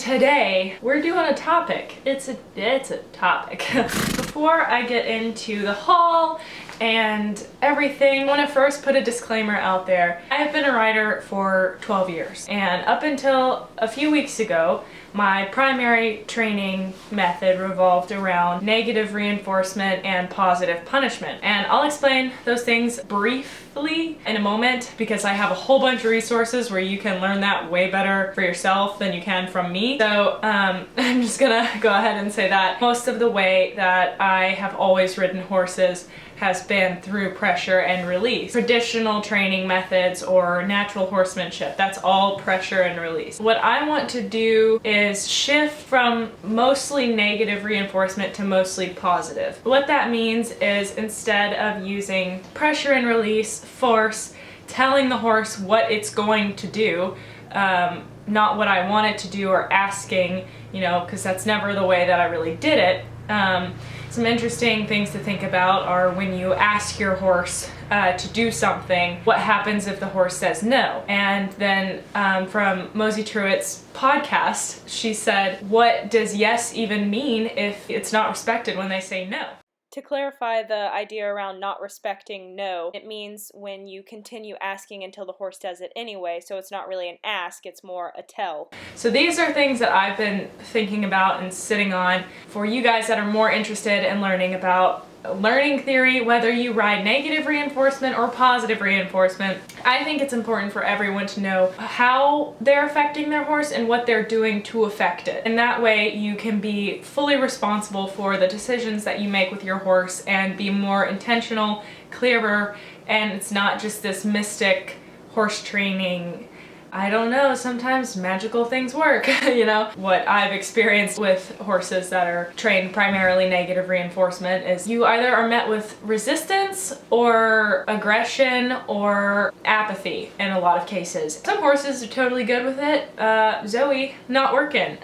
today we're doing a topic. It's a topic. Before I get into the haul and everything, I want to first put a disclaimer out there. I have been a writer for 12 years, and up until a few weeks ago, my primary training method revolved around negative reinforcement and positive punishment. And I'll explain those things briefly in a moment because I have a whole bunch of resources where you can learn that way better for yourself than you can from me. So I'm just gonna go ahead and say that most of the way that I have always ridden horses has been through pressure and release. Traditional training methods or natural horsemanship, that's all pressure and release. What I want to do is shift from mostly negative reinforcement to mostly positive. What that means is instead of using pressure and release, force, telling the horse what it's going to do, not what I want it to do, or asking, you know, because that's never the way that I really did it. Some interesting things to think about are when you ask your horse to do something, what happens if the horse says no? And then from Mosey Truitt's podcast, she said, what does yes even mean if it's not respected when they say no? To clarify the idea around not respecting no, it means when you continue asking until the horse does it anyway, so it's not really an ask, it's more a tell. So these are things that I've been thinking about and sitting on for you guys that are more interested in learning about learning theory, whether you ride negative reinforcement or positive reinforcement. I think it's important for everyone to know how they're affecting their horse and what they're doing to affect it. And that way you can be fully responsible for the decisions that you make with your horse and be more intentional, clearer, and it's not just this mystic horse training, I don't know, sometimes magical things work, you know? What I've experienced with horses that are trained primarily negative reinforcement is you either are met with resistance or aggression or apathy in a lot of cases. Some horses are totally good with it. Zoe, not working.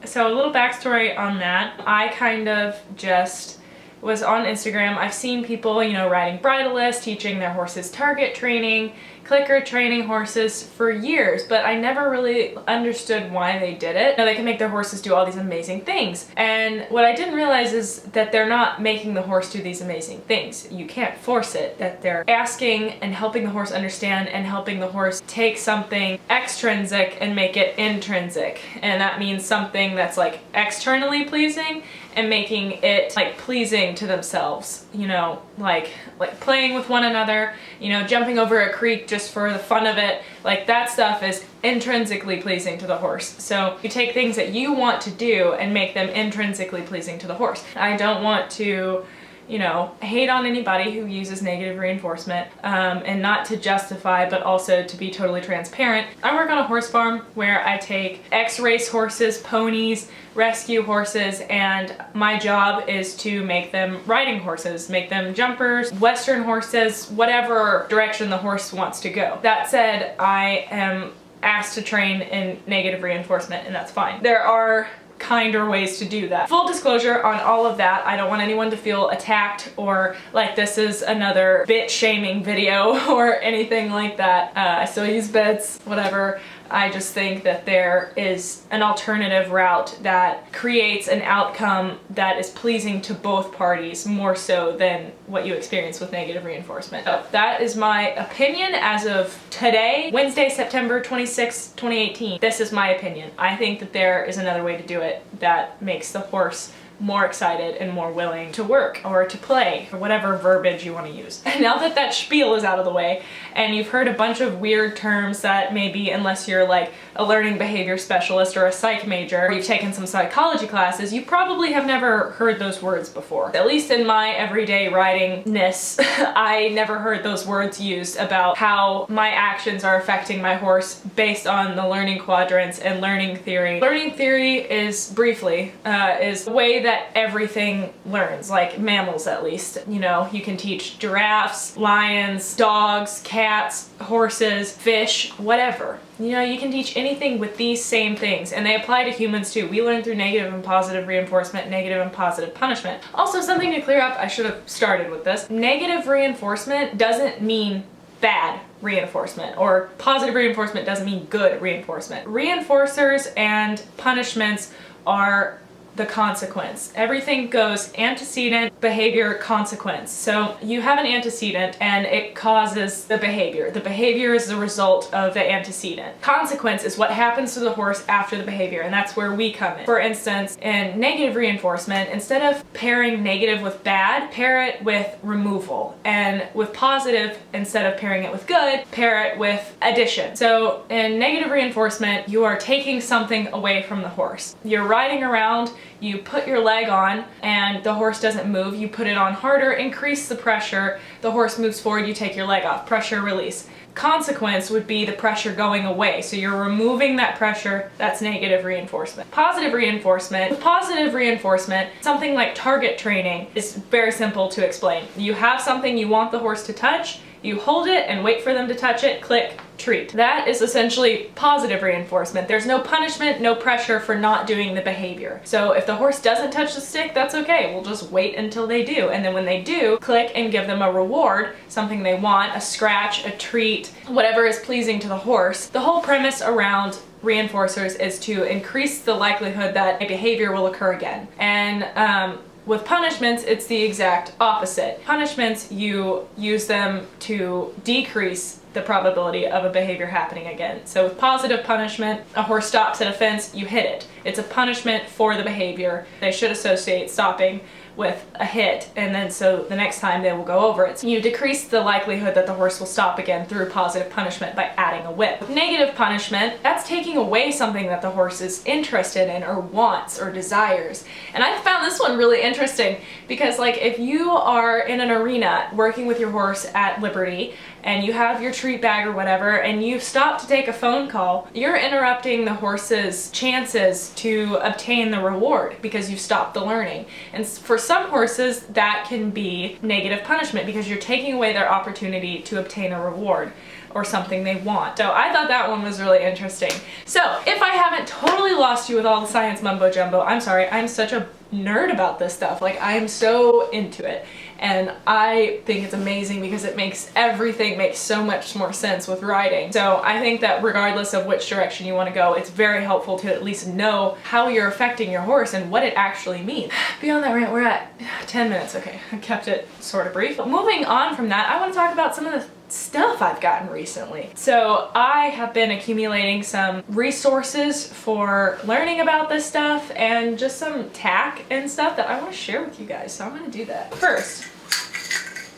So a little backstory on that. I kind of just was on Instagram. I've seen people, you know, riding bridleless, teaching their horses target training, clicker training horses for years, but I never really understood why they did it. Now, they can make their horses do all these amazing things. And what I didn't realize is that they're not making the horse do these amazing things. You can't force it, that they're asking and helping the horse understand and helping the horse take something extrinsic and make it intrinsic. And that means something that's like externally pleasing and making it like pleasing to themselves, you know, like playing with one another, you know, jumping over a creek just for the fun of it. Like that stuff is intrinsically pleasing to the horse. So you take things that you want to do and make them intrinsically pleasing to the horse. I don't want to, you know, hate on anybody who uses negative reinforcement, and not to justify, but also to be totally transparent. I work on a horse farm where I take ex-race horses, ponies, rescue horses, and my job is to make them riding horses, make them jumpers, Western horses, whatever direction the horse wants to go. That said, I am asked to train in negative reinforcement, and that's fine. There are kinder ways to do that. Full disclosure on all of that, I don't want anyone to feel attacked or like this is another bitch shaming video or anything like that. I still use bits, whatever. I just think that there is an alternative route that creates an outcome that is pleasing to both parties more so than what you experience with negative reinforcement. So that is my opinion as of today, Wednesday, September 26, 2018. This is my opinion. I think that there is another way to do it that makes the horse more excited and more willing to work or to play, or whatever verbiage you want to use. And now that that spiel is out of the way and you've heard a bunch of weird terms that maybe, unless you're like a learning behavior specialist or a psych major, or you've taken some psychology classes, you probably have never heard those words before. At least in my everyday riding-ness, I never heard those words used about how my actions are affecting my horse based on the learning quadrants and learning theory. Learning theory is, briefly, is the way that everything learns, like mammals at least. You know, you can teach giraffes, lions, dogs, cats, horses, fish, whatever. You know, you can teach anything with these same things, and they apply to humans too. We learn through negative and positive reinforcement, negative and positive punishment. Also, something to clear up, I should have started with this. Negative reinforcement doesn't mean bad reinforcement, or positive reinforcement doesn't mean good reinforcement. Reinforcers and punishments are the consequence. Everything goes antecedent, behavior, consequence. So you have an antecedent and it causes the behavior. The behavior is the result of the antecedent. Consequence is what happens to the horse after the behavior, and that's where we come in. For instance, in negative reinforcement, instead of pairing negative with bad, pair it with removal. And with positive, instead of pairing it with good, pair it with addition. So in negative reinforcement, you are taking something away from the horse. You're riding around, you put your leg on and the horse doesn't move, you put it on harder, increase the pressure, the horse moves forward, you take your leg off, pressure release. Consequence would be the pressure going away, so you're removing that pressure. That's negative reinforcement. Positive reinforcement. With positive reinforcement, something like target training is very simple to explain. You have something you want the horse to touch, you hold it and wait for them to touch it, click, treat. That is essentially positive reinforcement. There's no punishment, no pressure for not doing the behavior. So if the horse doesn't touch the stick, that's okay. We'll just wait until they do. And then when they do, click and give them a reward, something they want, a scratch, a treat, whatever is pleasing to the horse. The whole premise around reinforcers is to increase the likelihood that a behavior will occur again. And with punishments, it's the exact opposite. Punishments, you use them to decrease the probability of a behavior happening again. So with positive punishment, a horse stops at a fence, you hit it. It's a punishment for the behavior. They should associate stopping with a hit, and then so the next time they will go over it. So you decrease the likelihood that the horse will stop again through positive punishment by adding a whip. With negative punishment, that's taking away something that the horse is interested in or wants or desires. And I found this one really interesting because, like, if you are in an arena working with your horse at Liberty and you have your treat bag or whatever and you stop to take a phone call, you're interrupting the horse's chances to obtain the reward because you've stopped the learning. And for some horses, that can be negative punishment because you're taking away their opportunity to obtain a reward or something they want. So I thought that one was really interesting. So if I haven't totally lost you with all the science mumbo jumbo, I'm sorry. I'm such a nerd about this stuff. Like, I am so into it. And I think it's amazing because it makes everything make so much more sense with riding. So I think that regardless of which direction you want to go, it's very helpful to at least know how you're affecting your horse and what it actually means. Beyond that rant, we're at 10 minutes. Okay, I kept it sort of brief. But moving on from that, I want to talk about some of the stuff I've gotten recently. So I have been accumulating some resources for learning about this stuff and just some tack and stuff that I want to share with you guys. So I'm going to do that. First,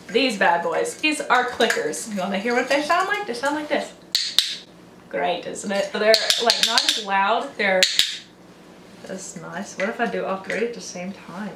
these bad boys. These are clickers. You want to hear what they sound like? They sound like this. Great, isn't it? So they're like not as loud. They're that's nice. What if I do all three at the same time?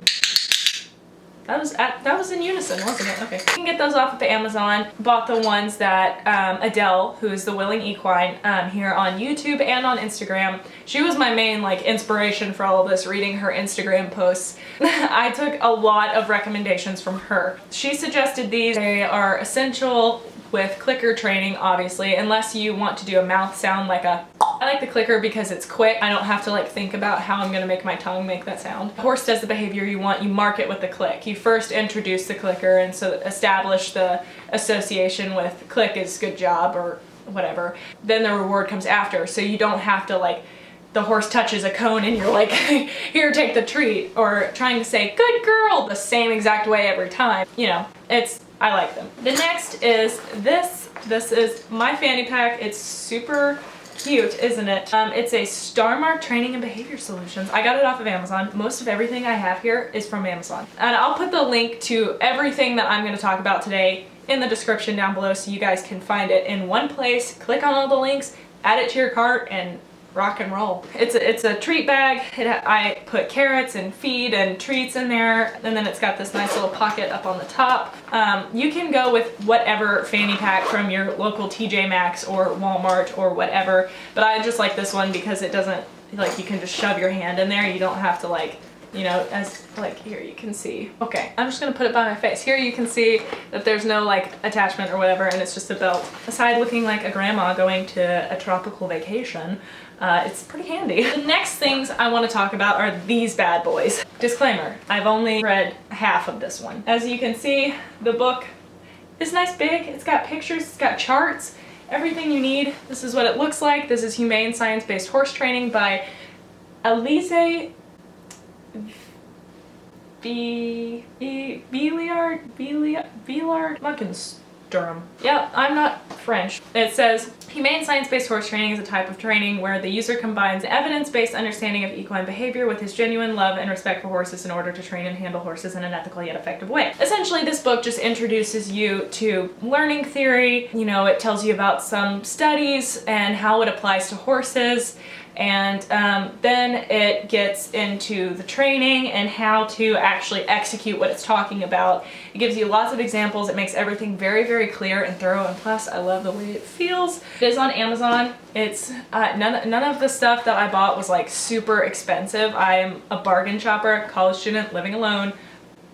That was in unison, wasn't it? Okay. You can get those off of Amazon. Bought the ones that ALLLL, who is the Willing Equine here on YouTube and on Instagram. She was my main like inspiration for all of this, reading her Instagram posts. I took a lot of recommendations from her. She suggested these. They are essential with clicker training, obviously, unless you want to do a mouth sound like a. I like the clicker because it's quick. I don't have to like think about how I'm gonna make my tongue make that sound. The horse does the behavior you want, you mark it with the click. You first introduce the clicker and so establish the association with click is good job or whatever. Then the reward comes after, so you don't have to like the horse touches a cone and you're like, here, take the treat, or trying to say, good girl, the same exact way every time. You know, I like them. The next is this. This is my Fanny Pack. It's super cute, isn't it? It's a Star Mark Training and Behavior Solutions. I got it off of Amazon. Most of everything I have here is from Amazon. And I'll put the link to everything that I'm going to talk about today in the description down below so you guys can find it in one place. Click on all the links, add it to your cart, and rock and roll. It's a treat bag. I put carrots and feed and treats in there, and then it's got this nice little pocket up on the top. You can go with whatever fanny pack from your local TJ Maxx or Walmart or whatever, but I just like this one because it doesn't, like, you can just shove your hand in there. You don't have to, like, you know, as like here you can see. Okay, I'm just gonna put it by my face. Here you can see that there's no like attachment or whatever, and it's just a belt. Aside looking like a grandma going to a tropical vacation, it's pretty handy. The next things I want to talk about are these bad boys. Disclaimer, I've only read half of this one. As you can see, the book It's nice big, it's got pictures, it's got charts, everything you need. This is what it looks like. This is Humane Science-Based Horse Training by ALLLL. Durham. Yep, I'm not French. It says, humane science-based horse training is a type of training where the user combines evidence-based understanding of equine behavior with his genuine love and respect for horses in order to train and handle horses in an ethical yet effective way. Essentially, this book just introduces you to learning theory. You know, it tells you about some studies and how it applies to horses. And then it gets into the training and how to actually execute what it's talking about. It gives you lots of examples. It makes everything very, very clear and thorough. And plus, I love the way it feels. It is on Amazon. It's none of the stuff that I bought was like super expensive. I am a bargain shopper, college student, living alone.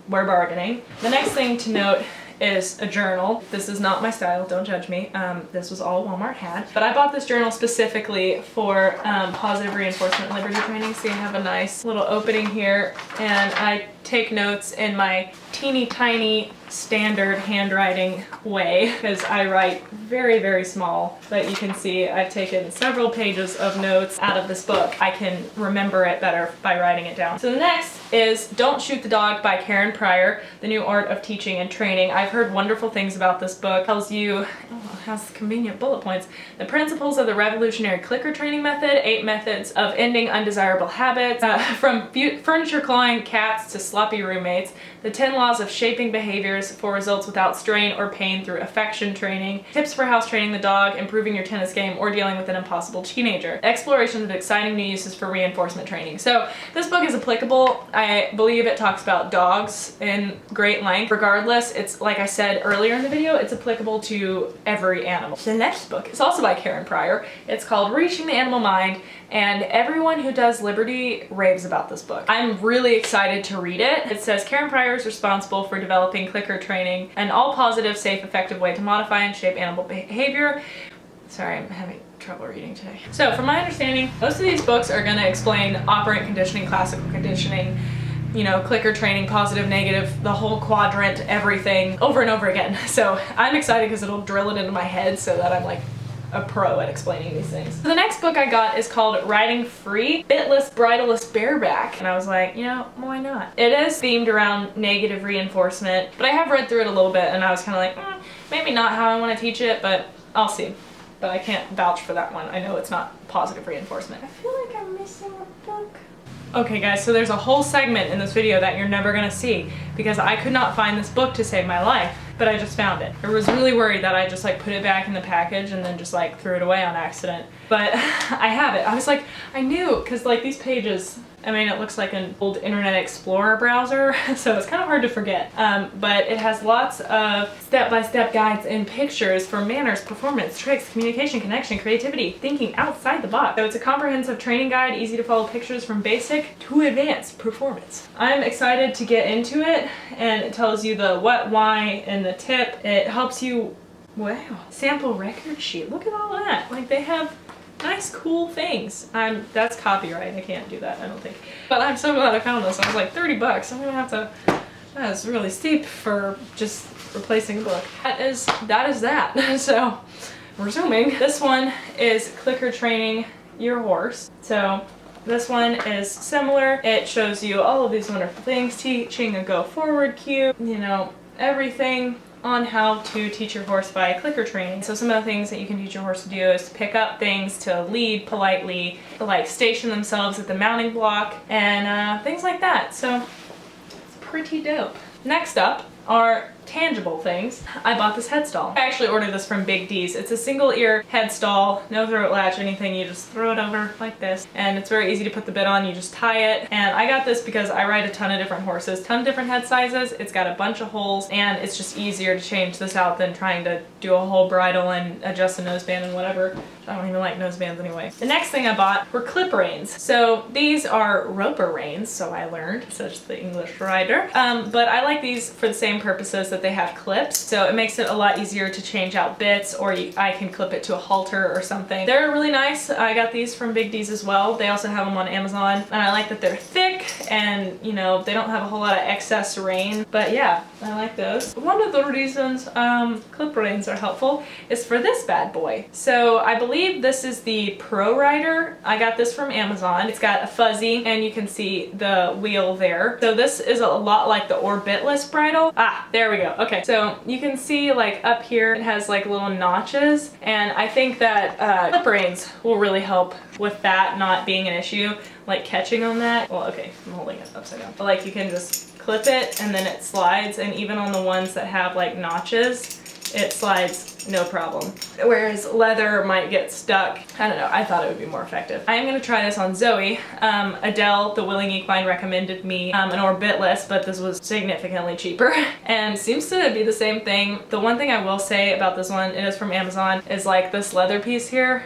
We're bargaining. The next thing to note is a journal. This is not my style, don't judge me. This was all Walmart had. But I bought this journal specifically for positive reinforcement and liberty training. So you have a nice little opening here, and I take notes in my teeny tiny standard handwriting way because I write very, very small. But you can see I've taken several pages of notes out of this book. I can remember it better by writing it down. So the next is Don't Shoot the Dog by Karen Pryor, The New Art of Teaching and Training. I've heard wonderful things about this book. It tells you, it has convenient bullet points, the principles of the revolutionary clicker training method, 8 methods of ending undesirable habits, from furniture clawing cats to sloppy roommates, the 10 laws of shaping behaviors for results without strain or pain through affection training, tips for house training the dog, improving your tennis game, or dealing with an impossible teenager, exploration of exciting new uses for reinforcement training. So this book is applicable. I believe it talks about dogs in great length. Regardless, it's like I said earlier in the video, it's applicable to every animal. The next book is also by Karen Pryor. It's called Reaching the Animal Mind, and everyone who does Liberty raves about this book. I'm really excited to read it. It says Karen Pryor is responsible for developing clicker training, an all-positive, safe, effective way to modify and shape animal behavior. Sorry, I'm having trouble reading today. So from my understanding, most of these books are going to explain operant conditioning, classical conditioning, you know, clicker training, positive, negative, the whole quadrant, everything over and over again. So I'm excited because it'll drill it into my head so that I'm like a pro at explaining these things. So the next book I got is called Riding Free, Bitless, Bridleless Bareback. And I was like, you know, why not? It is themed around negative reinforcement, but I have read through it a little bit and I was kind of like, maybe not how I want to teach it, but I'll see. But I can't vouch for that one. I know it's not positive reinforcement. I feel like I'm missing a book. Okay guys, so there's a whole segment in this video that you're never gonna see because I could not find this book to save my life, but I just found it. I was really worried that I just like put it back in the package and then just like threw it away on accident. But I have it. I was like, I knew, because like these pages, I mean, it looks like an old Internet Explorer browser, so it's kind of hard to forget. But it has lots of step-by-step guides and pictures for manners, performance, tricks, communication, connection, creativity, thinking outside the box. So it's a comprehensive training guide, easy to follow pictures from basic to advanced performance. I'm excited to get into it, and it tells you the what, why, and the tip. It helps you, wow, sample record sheet. Look at all that. Like they have nice, cool things. That's copyright. I can't do that, I don't think. But I'm so glad I found this. I was like, 30 bucks. I'm gonna have to, that's really steep for just replacing a book. That is that. So, resuming, this one is clicker training your horse. So, this one is similar. It shows you all of these wonderful things, teaching a go forward cue, you know, everything on how to teach your horse by clicker training. So some of the things that you can teach your horse to do is to pick up things, to lead politely, to like station themselves at the mounting block, and things like that. So it's pretty dope. Next up are tangible things. I bought this headstall. I actually ordered this from Big D's. It's a single ear headstall, no throat latch, anything. You just throw it over like this, and it's very easy to put the bit on. You just tie it, and I got this because I ride a ton of different horses, ton of different head sizes. It's got a bunch of holes, and it's just easier to change this out than trying to do a whole bridle and adjust a noseband and whatever. I don't even like nosebands anyway. The next thing I bought were clip reins. So these are roper reins, so I learned, such the English rider. But I like these for the same purposes that they have clips, so it makes it a lot easier to change out bits, or I can clip it to a halter or something. They're really nice. I got these from Big D's as well. They also have them on Amazon, and I like that they're thick. and you know, they don't have a whole lot of excess rain, but yeah, I like those. One of the reasons clip reins are helpful is for this bad boy. So I believe this is the Pro Rider. I got this from Amazon. It's got a fuzzy and you can see the wheel there. So this is a lot like the Orbitless bridle. Ah, there we go. Okay, so you can see like up here it has like little notches, and I think that clip reins will really help with that not being an issue, like catching on that. Well, okay, I'm holding it upside down. But like you can just clip it and then it slides, and even on the ones that have like notches, it slides no problem. Whereas leather might get stuck. I don't know, I thought it would be more effective. I am gonna try this on Zoe. Adele, the Willing Equine, recommended me an Orbitless, but this was significantly cheaper and seems to be the same thing. The one thing I will say about this one, it is from Amazon, is like this leather piece here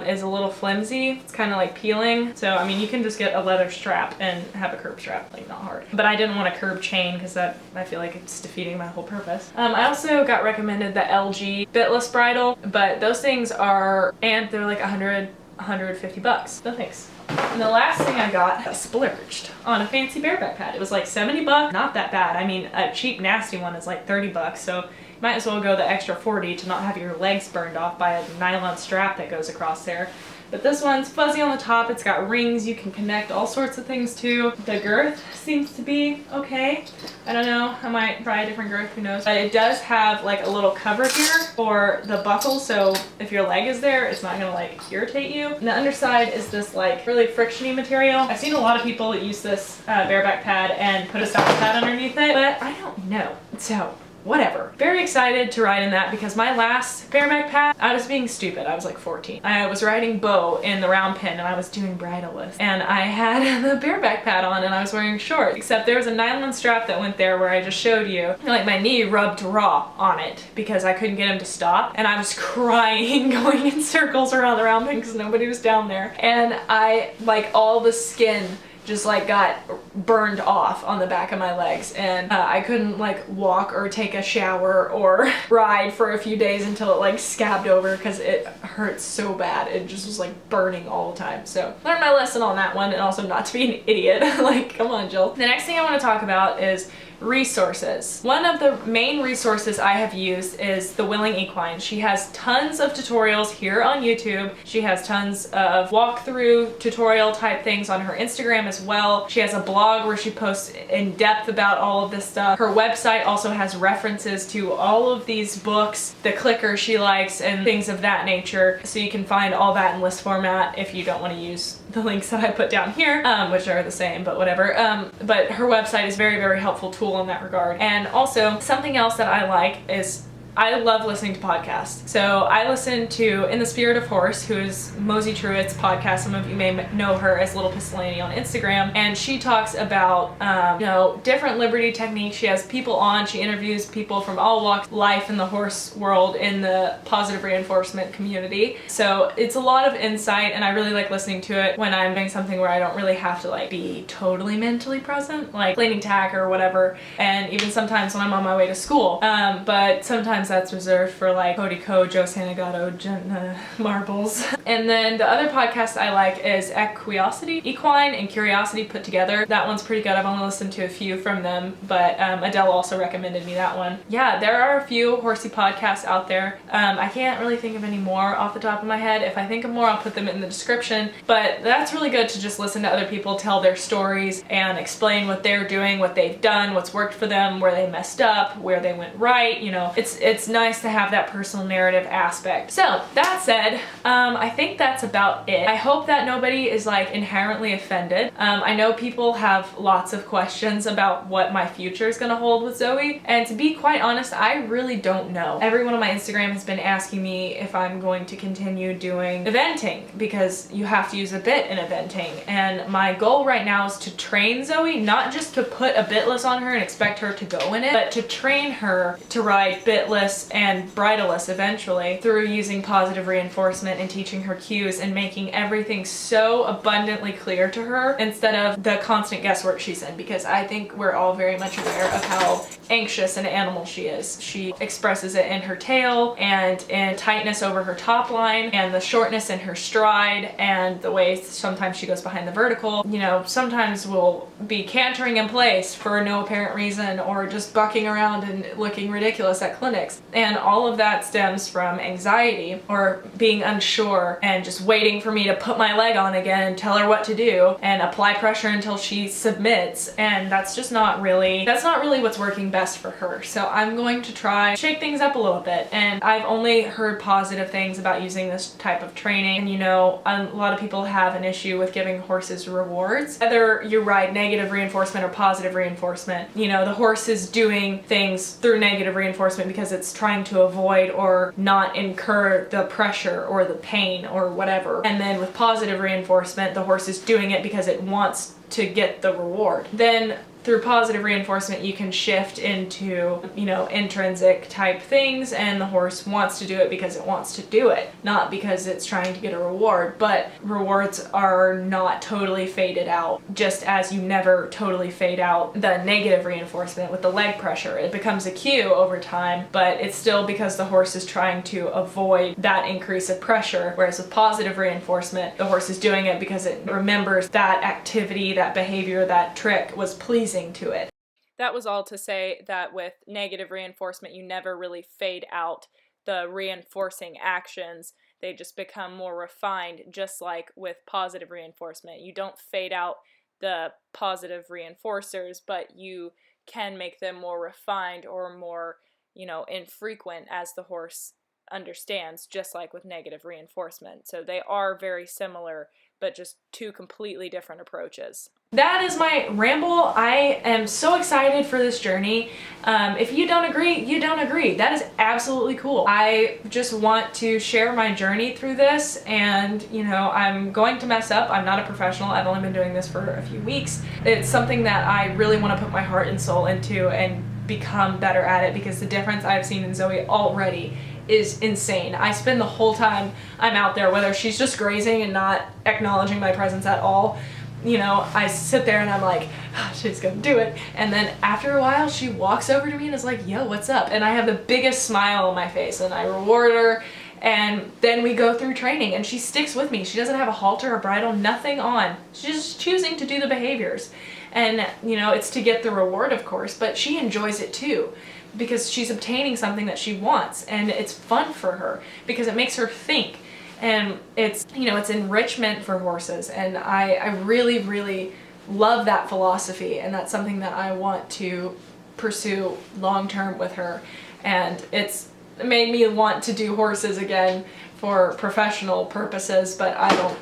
is a little flimsy. It's kind of like peeling. So, I mean, you can just get a leather strap and have a curb strap, like not hard. But I didn't want a curb chain because that, I feel like it's defeating my whole purpose. I also got recommended the LG bitless bridle, but those things are, and they're like 150 bucks. No thanks. And the last thing I got, I splurged on a fancy bareback pad. It was like 70 bucks, not that bad. I mean, a cheap nasty one is like 30 bucks. So might as well go the extra 40 to not have your legs burned off by a nylon strap that goes across there. But this one's fuzzy on the top, it's got rings you can connect all sorts of things to. The girth seems to be okay. I don't know, I might try a different girth, who knows. But it does have like a little cover here for the buckle, so if your leg is there, it's not gonna like irritate you. And the underside is this like really frictiony material. I've seen a lot of people use this bareback pad and put a saddle pad underneath it, but I don't know. So whatever. Very excited to ride in that because my last bareback pad, I was being stupid. I was like 14. I was riding Bo in the round pin and I was doing bridleless. And I had the bareback pad on and I was wearing shorts. Except there was a nylon strap that went there where I just showed you. And like my knee rubbed raw on it because I couldn't get him to stop. And I was crying, going in circles around the round pin because nobody was down there. And I, like, all the skin just like got burned off on the back of my legs, and I couldn't like walk or take a shower or ride for a few days until it like scabbed over because it hurt so bad. It just was like burning all the time. So learned my lesson on that one, and also not to be an idiot. Like, come on, Jill. The next thing I want to talk about is resources. One of the main resources I have used is the Willing Equine. She has tons of tutorials here on YouTube. She has tons of walkthrough tutorial type things on her Instagram as well. She has a blog where she posts in depth about all of this stuff. Her website also has references to all of these books, the clicker she likes, and things of that nature. So you can find all that in list format if you don't want to use the links that I put down here, which are the same, but whatever. But her website is very, very helpful tool in that regard. And also something else that I like is I love listening to podcasts. So I listen to In the Spirit of Horse, who is Mosey Truitt's podcast. Some of you may know her as Little Pistolani on Instagram. And she talks about, you know, different liberty techniques. She has people on, she interviews people from all walks of life in the horse world in the positive reinforcement community. So it's a lot of insight, and I really like listening to it when I'm doing something where I don't really have to like be totally mentally present, like cleaning tack or whatever. And even sometimes when I'm on my way to school. But sometimes that's reserved for like Cody Co, Joe Santagato, Jenna Marbles. And then the other podcast I like is Equine and Curiosity put together. That one's pretty good. I've only listened to a few from them, but Adele also recommended me that one. Yeah, there are a few horsey podcasts out there. I can't really think of any more off the top of my head. If I think of more, I'll put them in the description. But that's really good to just listen to other people tell their stories and explain what they're doing, what they've done, what's worked for them, where they messed up, where they went right. You know, it's nice to have that personal narrative aspect. So that said, I think that's about it. I hope that nobody is like inherently offended. I know people have lots of questions about what my future is gonna hold with Zoe, and to be quite honest, I really don't know. Everyone on my Instagram has been asking me if I'm going to continue doing eventing, because you have to use a bit in eventing, and my goal right now is to train Zoe, not just to put a bitless on her and expect her to go in it, but to train her to ride bitless leadless and bridleless eventually through using positive reinforcement and teaching her cues and making everything so abundantly clear to her instead of the constant guesswork she's in, because I think we're all very much aware of how anxious an animal she is. She expresses it in her tail and in tightness over her top line and the shortness in her stride and the way sometimes she goes behind the vertical. You know, sometimes we'll be cantering in place for no apparent reason or just bucking around and looking ridiculous at clinics. And all of that stems from anxiety or being unsure and just waiting for me to put my leg on again and tell her what to do and apply pressure until she submits. And that's not really what's working best for her. So I'm going to try shake things up a little bit. And I've only heard positive things about using this type of training. And you know, a lot of people have an issue with giving horses rewards. Whether you ride negative reinforcement or positive reinforcement, you know, the horse is doing things through negative reinforcement because it's trying to avoid or not incur the pressure or the pain or whatever. And then with positive reinforcement, the horse is doing it because it wants to get the reward. Then through positive reinforcement, you can shift into, you know, intrinsic type things, and the horse wants to do it because it wants to do it, not because it's trying to get a reward. But rewards are not totally faded out, just as you never totally fade out the negative reinforcement with the leg pressure. It becomes a cue over time, but it's still because the horse is trying to avoid that increase of pressure. Whereas with positive reinforcement, the horse is doing it because it remembers that activity, that behavior, that trick was pleasing to it. That was all to say that with negative reinforcement, you never really fade out the reinforcing actions. They just become more refined, just like with positive reinforcement. You don't fade out the positive reinforcers, but you can make them more refined or more, you know, infrequent as the horse understands, just like with negative reinforcement. So they are very similar, but just two completely different approaches. That is my ramble. I am so excited for this journey. If you don't agree, you don't agree. That is absolutely cool. I just want to share my journey through this, and you know, I'm going to mess up. I'm not a professional. I've only been doing this for a few weeks. It's something that I really want to put my heart and soul into and become better at it, because the difference I've seen in Zoe already is insane. I spend the whole time I'm out there, whether she's just grazing and not acknowledging my presence at all, you know, I sit there and I'm like, oh, she's gonna do it. And then after a while, she walks over to me and is like, yo, what's up? And I have the biggest smile on my face and I reward her. And then we go through training and she sticks with me. She doesn't have a halter or bridle, nothing on. She's just choosing to do the behaviors. And, you know, it's to get the reward, of course, but she enjoys it too, because she's obtaining something that she wants, and it's fun for her because it makes her think. And it's, you know, it's enrichment for horses, and I really, really love that philosophy, and that's something that I want to pursue long-term with her. And it's made me want to do horses again for professional purposes, but I don't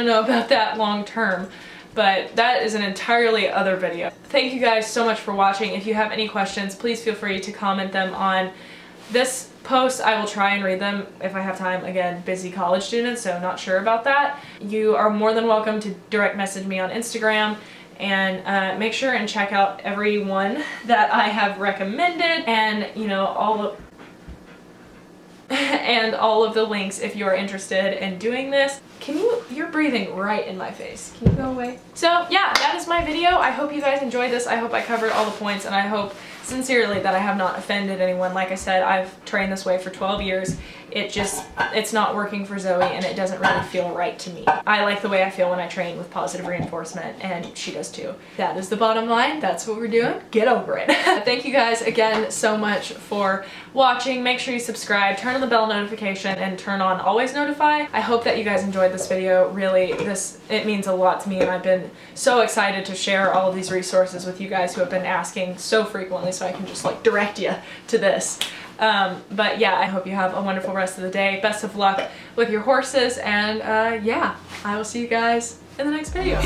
know about that long-term. But that is an entirely other video. Thank you guys so much for watching. If you have any questions, please feel free to comment them on this post. I will try and read them if I have time. Again, busy college student, so not sure about that. You are more than welcome to direct message me on Instagram, and make sure and check out everyone that I have recommended, and you know, all of the links if you're interested in doing this. You're breathing right in my face. Can you go away? So yeah, that is my video. I hope you guys enjoyed this. I hope I covered all the points, and I hope sincerely that I have not offended anyone. Like I said, I've trained this way for 12 years. It's not working for Zoe, and it doesn't really feel right to me. I like the way I feel when I train with positive reinforcement, and she does too. That is the bottom line. That's what we're doing. Get over it. Thank you guys again so much for watching. Make sure you subscribe, turn on the bell notification, and turn on always notify. I hope that you guys enjoyed this video. Really, it means a lot to me, and I've been so excited to share all of these resources with you guys who have been asking so frequently, so I can just like direct you to this. But yeah, I hope you have a wonderful rest of the day. Best of luck with your horses, and yeah, I will see you guys in the next video.